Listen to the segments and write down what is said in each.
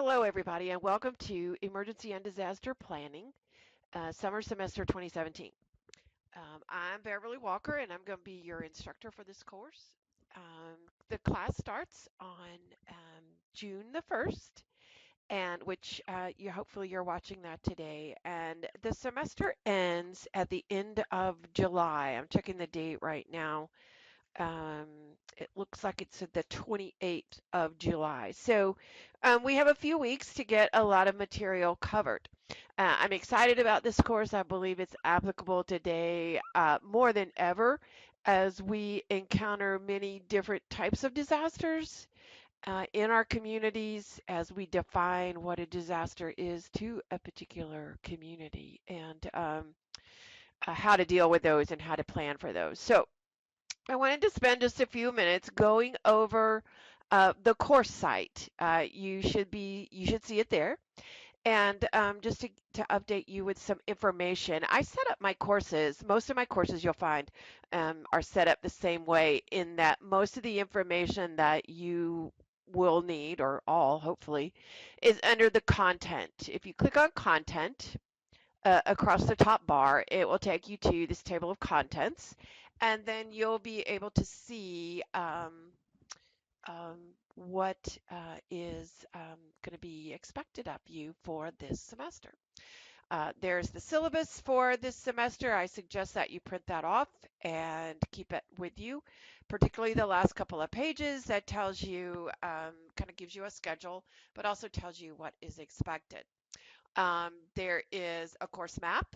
Hello, everybody, and welcome to Emergency and Disaster Planning, Summer Semester 2017. I'm Beverly Walker, and I'm going to be your instructor for this course. The class starts on June the 1st, and which you hopefully you're watching that today. And the semester ends at the end of July. I'm checking the date right now. Um, it looks like it's at the 28th of July. So we have a few weeks to get a lot of material covered. I'm excited about this course. I believe it's applicable today more than ever as we encounter many different types of disasters in our communities as we define what a disaster is to a particular community and how to deal with those and how to plan for those. So I wanted to spend just a few minutes going over the course site. You should see it there. And just to update you with some information, I set up my courses. Most of my courses you'll find are set up the same way in that most of the information that you will need, or all hopefully, is under the content. If you click on content, across the top bar, it will take you to this table of contents, and then you'll be able to see um, what is going to be expected of you for this semester. There's the syllabus for this semester. I suggest that you print that off and keep it with you, particularly the last couple of pages that tells you, kind of gives you a schedule, but also tells you what is expected. There is a course map,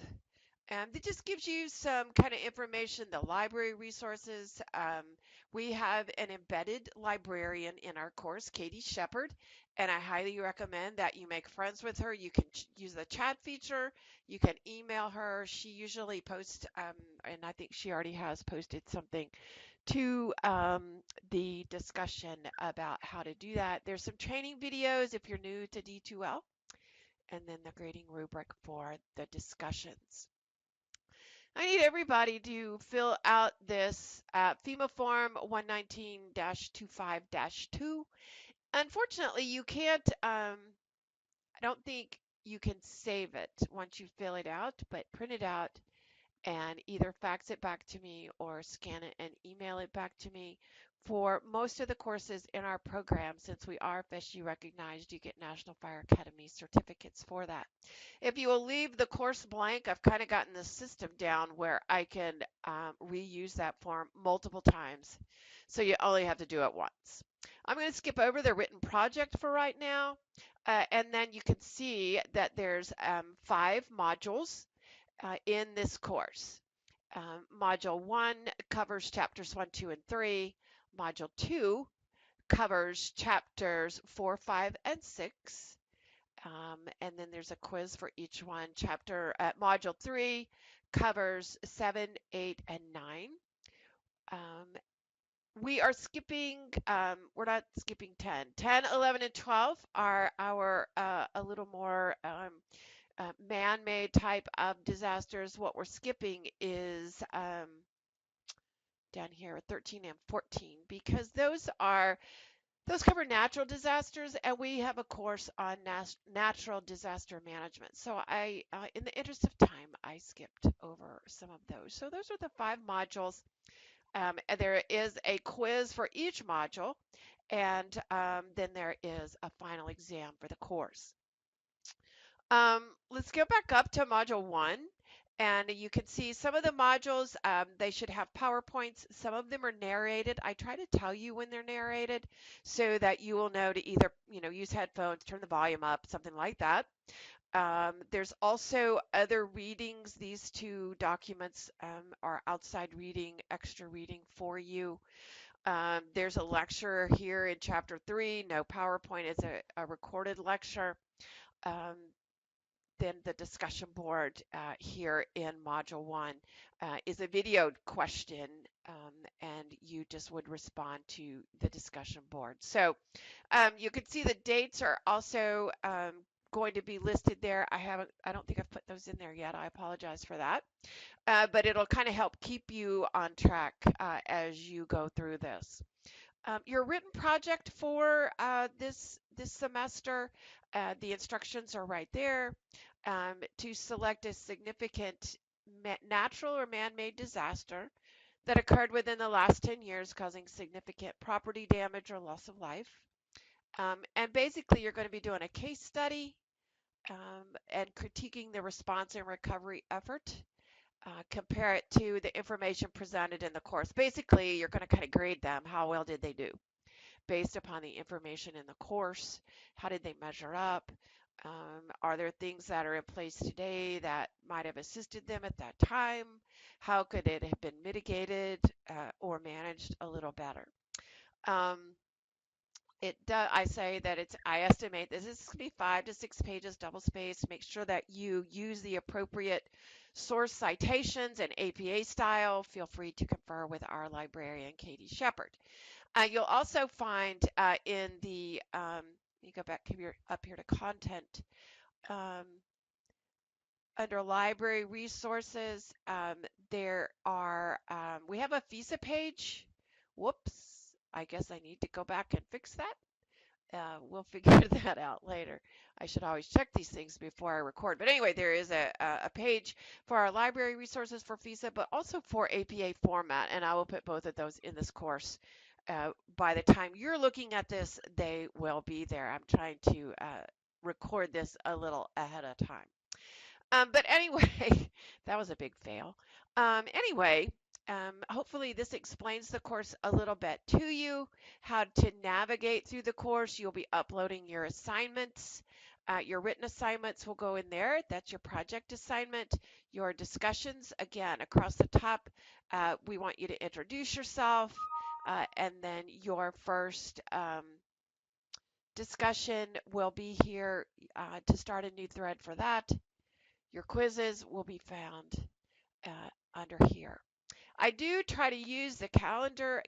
and it just gives you some kind of information, the library resources. We have an embedded librarian in our course, Katie Shepard, and I highly recommend that you make friends with her. You can use the chat feature. You can email her. She usually posts, and I think she already has posted something to the discussion about how to do that. There's some training videos if you're new to D2L, and then the grading rubric for the discussions. I need everybody to fill out this FEMA Form 119-25-2. Unfortunately, you can't, I don't think you can save it once you fill it out, but print it out and either fax it back to me or scan it and email it back to me. For most of the courses in our program, since we are FSU recognized, you get National Fire Academy certificates for that. If you will leave the course blank, I've kind of gotten the system down where I can reuse that form multiple times. So you only have to do it once. I'm going to skip over the written project for right now. And then you can see that there's 5 modules in this course. Module 1 covers chapters 1, 2, and 3. Module 2 covers chapters 4, 5, and 6. And then there's a quiz for each one. Module 3 covers 7, 8, and 9. We are skipping, we're not skipping 10. 10, 11, and 12 are our a little more man-made type of disasters. What we're skipping is down here 13 and 14 because those cover natural disasters, and we have a course on natural disaster management. So in the interest of time, I skipped over some of those. So those are the 5 modules. And there is a quiz for each module, and then there is a final exam for the course. Let's go back up to module 1. And you can see some of the modules, they should have PowerPoints. Some of them are narrated. I try to tell you when they're narrated so that you will know to either, use headphones, turn the volume up, something like that. There's also other readings. These 2 documents are outside reading, extra reading for you. There's a lecture here in chapter 3. No PowerPoint. It's a recorded lecture. Then the discussion board here in module 1 is a videoed question, and you just would respond to the discussion board. So you can see the dates are also going to be listed there. I don't think I've put those in there yet. I apologize for that. But it'll kind of help keep you on track as you go through this. Your written project for this semester, the instructions are right there. To select a significant natural or man-made disaster that occurred within the last 10 years, causing significant property damage or loss of life. And basically, you're going to be doing a case study and critiquing the response and recovery effort. Compare it to the information presented in the course. Basically, you're going to kind of grade them. How well did they do based upon the information in the course? How did they measure up? Are there things that are in place today that might have assisted them at that time? How could it have been mitigated or managed a little better? Um, I say that I estimate this is going to be 5 to 6 pages, double spaced. Make sure that you use the appropriate source citations and APA style. Feel free to confer with our librarian, Katie Shepard. You'll also find in the, you go back here, up here to content, um, under library resources, there are, we have a FISA page. Whoops, I guess I need to go back and fix that. We'll figure that out later. I should always check these things before I record. But anyway, there is a page for our library resources for FISA, but also for APA format, and I will put both of those in this course. By the time you're looking at this, they will be there. I'm trying to record this a little ahead of time. But anyway, that was a big fail. Anyway, hopefully this explains the course a little bit to you, how to navigate through the course. You'll be uploading your assignments. Your written assignments will go in there. That's your project assignment. Your discussions, again, across the top, we want you to introduce yourself, and then your first discussion will be here to start a new thread for that. Your quizzes will be found under here. I do try to use the calendar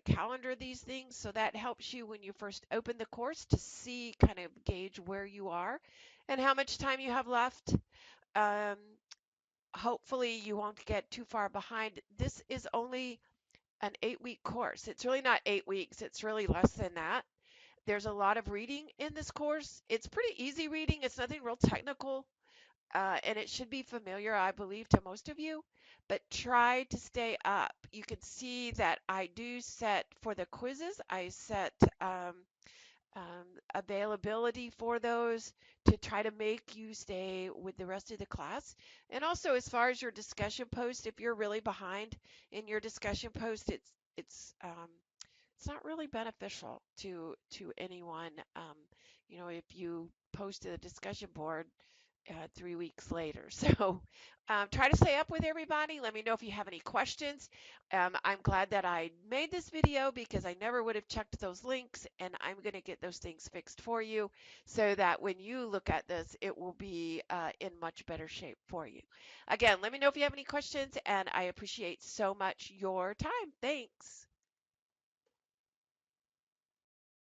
these things, so that helps you when you first open the course to see, kind of gauge where you are and how much time you have left. Um, Hopefully you won't get too far behind. This is only an 8-week course. It's really not 8 weeks. It's really less than that. There's a lot of reading in this course. It's pretty easy reading. It's nothing real technical. And it should be familiar, I believe, to most of you, but try to stay up. You can see that I do set for the quizzes, I set availability for those to try to make you stay with the rest of the class. And also, as far as your discussion post, if you're really behind in your discussion post, it's not really beneficial to anyone. If you post to the discussion board 3 weeks later. So try to stay up with everybody. Let me know if you have any questions. I'm glad that I made this video because I never would have checked those links, and I'm going to get those things fixed for you so that when you look at this, it will be in much better shape for you. Again, let me know if you have any questions, and I appreciate so much your time. Thanks.